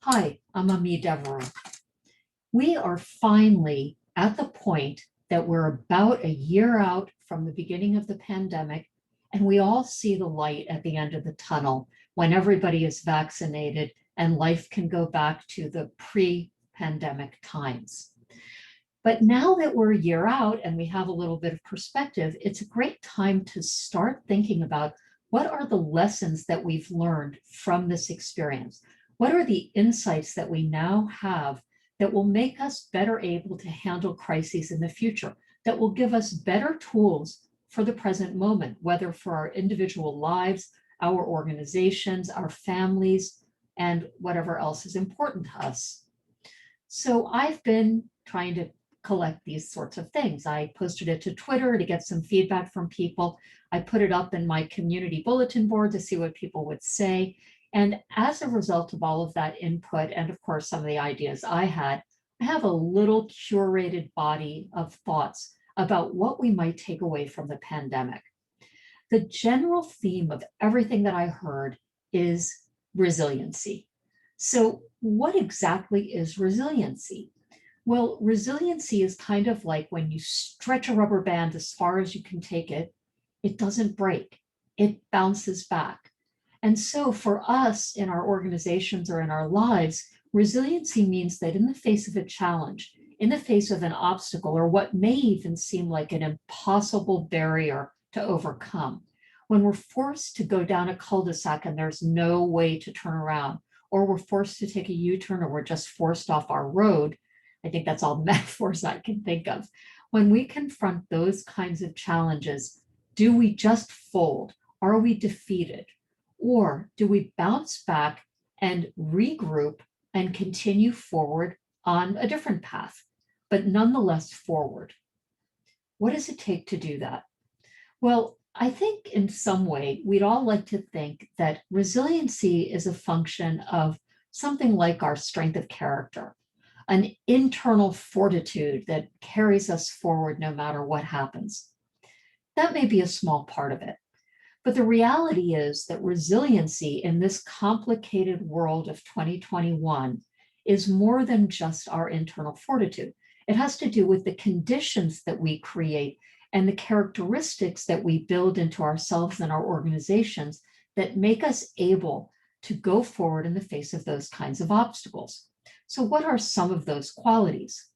Hi, I'm Ami Devereux. We are finally at the point that we're about a year out from the beginning of the pandemic, and we all see the light at the end of the tunnel when everybody is vaccinated and life can go back to the pre-pandemic times. But now that we're a year out and we have a little bit of perspective, it's a great time to start thinking about what are the lessons that we've learned from this experience? What are the insights that we now have that will make us better able to handle crises in the future, that will give us better tools for the present moment, whether for our individual lives, our organizations, our families, and whatever else is important to us. So I've been trying to collect these sorts of things. I posted it to Twitter to get some feedback from people. I put it up in my community bulletin board to see what people would say. And as a result of all of that input, and of course, some of the ideas I had, I have a little curated body of thoughts about what we might take away from the pandemic. The general theme of everything that I heard is resiliency. So, what exactly is resiliency? Well, resiliency is kind of like when you stretch a rubber band as far as you can take it, it doesn't break, it bounces back. And so, for us in our organizations or in our lives, resiliency means that in the face of a challenge, in the face of an obstacle, or what may even seem like an impossible barrier to overcome, when we're forced to go down a cul-de-sac and there's no way to turn around, or we're forced to take a U-turn, or we're just forced off our road, I think that's all metaphors I can think of. When we confront those kinds of challenges, do we just fold? Are we defeated? Or do we bounce back and regroup and continue forward on a different path, but nonetheless forward? What does it take to do that? Well, I think in some way we'd all like to think that resiliency is a function of something like our strength of character, an internal fortitude that carries us forward no matter what happens. That may be a small part of it. But the reality is that resiliency in this complicated world of 2021 is more than just our internal fortitude. It has to do with the conditions that we create and the characteristics that we build into ourselves and our organizations that make us able to go forward in the face of those kinds of obstacles. So, what are some of those qualities?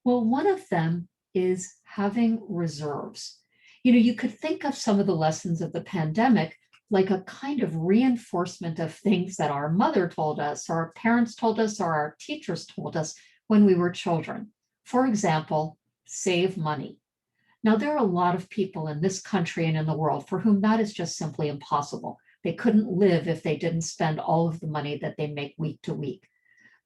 Well, one of them is having reserves. You could think of some of the lessons of the pandemic like a kind of reinforcement of things that our mother told us, or our parents told us, or our teachers told us when we were children. For example, save money. Now, there are a lot of people in this country and in the world for whom that is just simply impossible. They couldn't live if they didn't spend all of the money that they make week to week.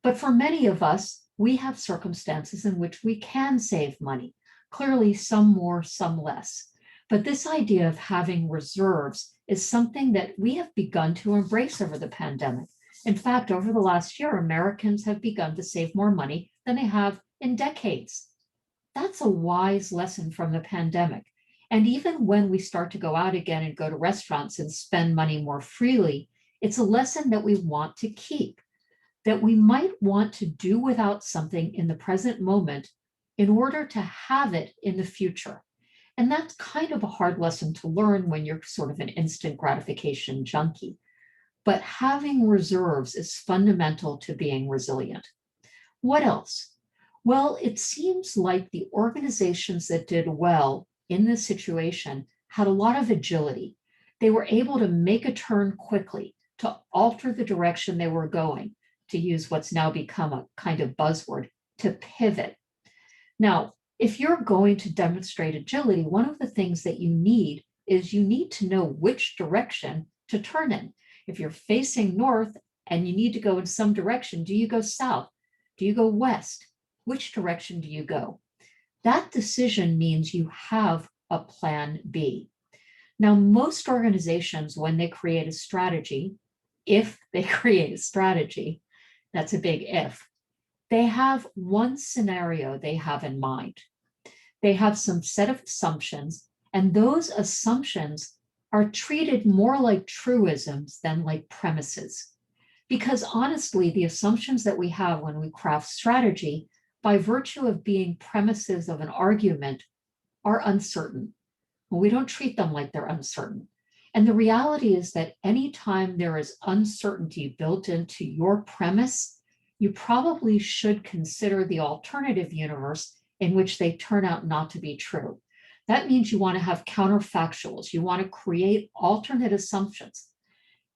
But for many of us, we have circumstances in which we can save money. Clearly, some more, some less. But this idea of having reserves is something that we have begun to embrace over the pandemic. In fact, over the last year, Americans have begun to save more money than they have in decades. That's a wise lesson from the pandemic. And even when we start to go out again and go to restaurants and spend money more freely, it's a lesson that we want to keep, that we might want to do without something in the present moment in order to have it in the future. And that's kind of a hard lesson to learn when you're sort of an instant gratification junkie. But having reserves is fundamental to being resilient. What else? Well, it seems like the organizations that did well in this situation had a lot of agility. They were able to make a turn quickly, to alter the direction they were going, to use what's now become a kind of buzzword, to pivot. Now, if you're going to demonstrate agility, one of the things that you need is you need to know which direction to turn in. If you're facing north and you need to go in some direction, do you go south? Do you go west? Which direction do you go? That decision means you have a plan B. Now, most organizations, when they create a strategy, if they create a strategy, that's a big if, they have one scenario they have in mind. They have some set of assumptions, and those assumptions are treated more like truisms than like premises. Because honestly, the assumptions that we have when we craft strategy, by virtue of being premises of an argument, are uncertain. We don't treat them like they're uncertain. And the reality is that anytime there is uncertainty built into your premise, you probably should consider the alternative universe in which they turn out not to be true. That means you want to have counterfactuals. You want to create alternate assumptions.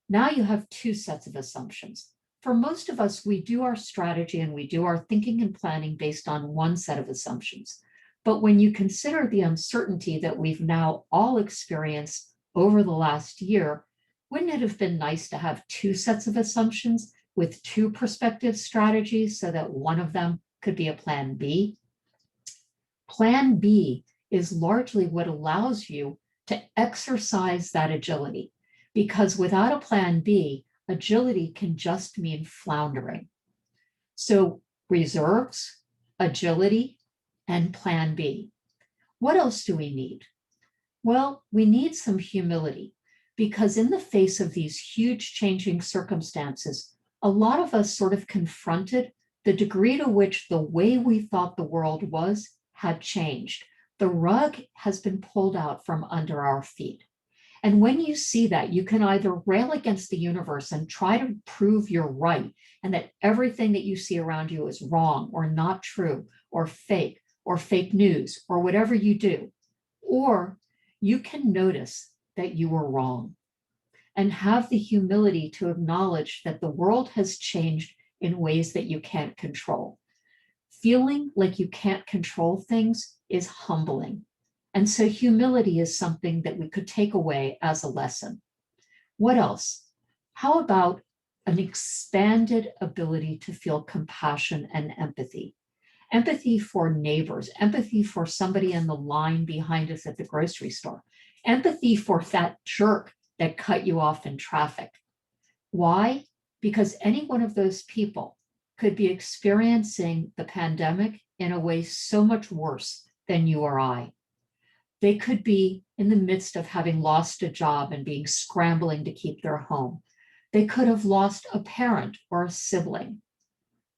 Now you have two sets of assumptions. For most of us, we do our strategy and we do our thinking and planning based on one set of assumptions. But when you consider the uncertainty that we've now all experienced over the last year, wouldn't it have been nice to have two sets of assumptions with two prospective strategies so that one of them could be a plan B? Plan B is largely what allows you to exercise that agility, because without a plan B, agility can just mean floundering. So reserves, agility, and plan B. What else do we need? Well, we need some humility, because in the face of these huge changing circumstances, a lot of us sort of confronted the degree to which the way we thought the world was had changed. The rug has been pulled out from under our feet. And when you see that, you can either rail against the universe and try to prove you're right and that everything that you see around you is wrong or not true or fake news or whatever you do, or you can notice that you were wrong and have the humility to acknowledge that the world has changed in ways that you can't control. Feeling like you can't control things is humbling. And so humility is something that we could take away as a lesson. What else? How about an expanded ability to feel compassion and empathy? Empathy for neighbors, empathy for somebody in the line behind us at the grocery store, empathy for that jerk that cut you off in traffic. Why? Because any one of those people could be experiencing the pandemic in a way so much worse than you or I. They could be in the midst of having lost a job and being scrambling to keep their home. They could have lost a parent or a sibling.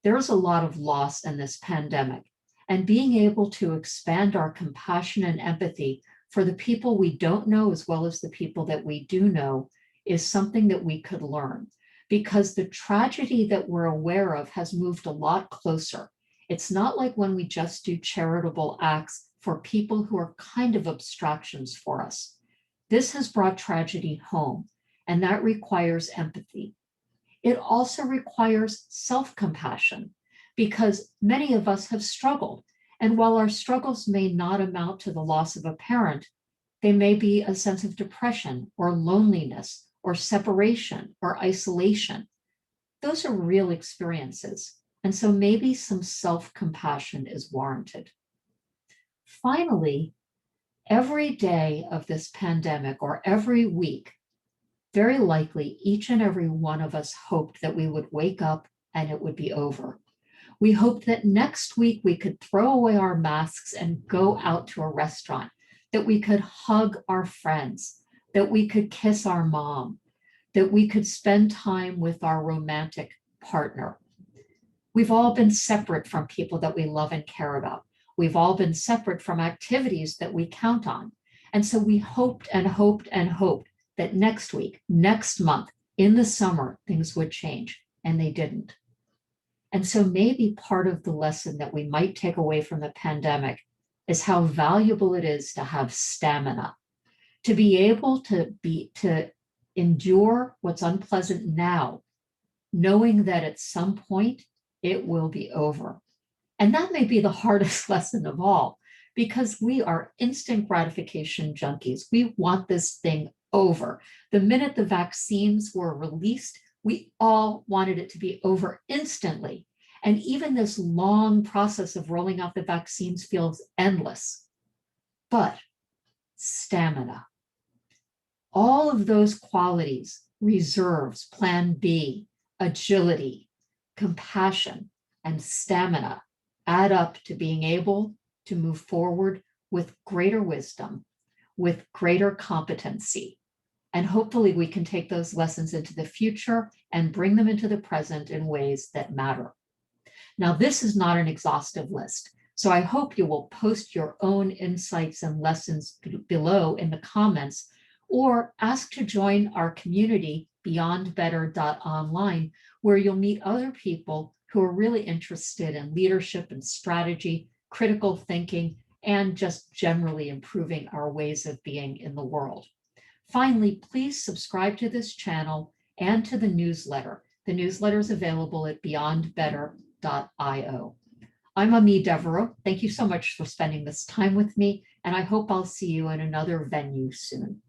There's a lot of loss in this pandemic, and being able to expand our compassion and empathy for the people we don't know as well as the people that we do know is something that we could learn, because the tragedy that we're aware of has moved a lot closer. It's not like when we just do charitable acts for people who are kind of abstractions for us. This has brought tragedy home, and that requires empathy. It also requires self-compassion, because many of us have struggled. And while our struggles may not amount to the loss of a parent, they may be a sense of depression or loneliness or separation or isolation. Those are real experiences. And so maybe some self-compassion is warranted. Finally, every day of this pandemic or every week, very likely each and every one of us hoped that we would wake up and it would be over. We hoped that next week we could throw away our masks and go out to a restaurant, that we could hug our friends, that we could kiss our mom, that we could spend time with our romantic partner. We've all been separate from people that we love and care about. We've all been separate from activities that we count on. And so we hoped and hoped and hoped that next week, next month, in the summer, things would change, and they didn't. And so maybe part of the lesson that we might take away from the pandemic is how valuable it is to have stamina, to be able to endure what's unpleasant now, knowing that at some point it will be over. And that may be the hardest lesson of all, because we are instant gratification junkies. We want this thing over. The minute the vaccines were released, we all wanted it to be over instantly. And even this long process of rolling out the vaccines feels endless. But stamina, all of those qualities, reserves, plan B, agility, compassion, and stamina add up to being able to move forward with greater wisdom, with greater competency. And hopefully we can take those lessons into the future and bring them into the present in ways that matter. Now, this is not an exhaustive list, so I hope you will post your own insights and lessons below in the comments, or ask to join our community beyondbetter.online, where you'll meet other people who are really interested in leadership and strategy, critical thinking, and just generally improving our ways of being in the world. Finally, please subscribe to this channel and to the newsletter. The newsletter is available at beyondbetter.io. I'm Ami Devereaux. Thank you so much for spending this time with me, and I hope I'll see you in another venue soon.